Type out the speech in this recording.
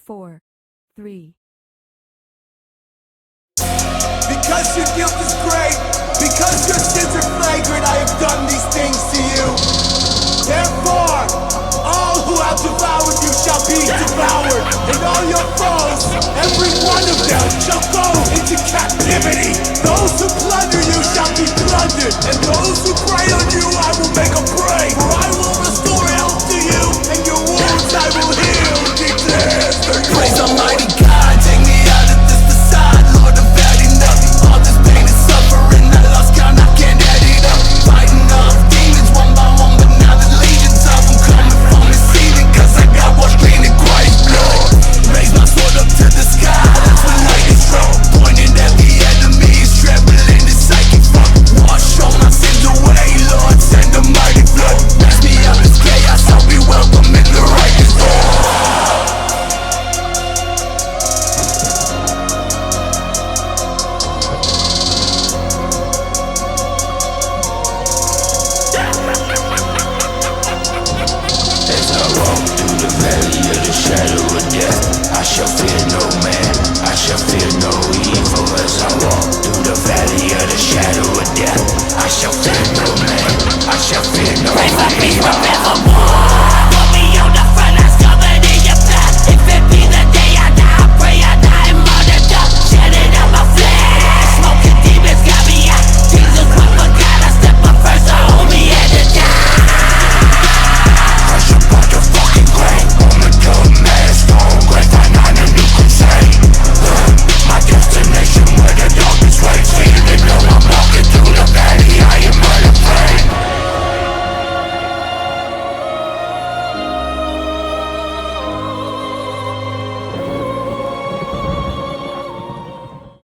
4, 3. Because your guilt is great, because your sins are flagrant, I have done these things to you. Therefore, all who have devoured you shall be devoured, and all your foes, every one of them, shall go into captivity. Those who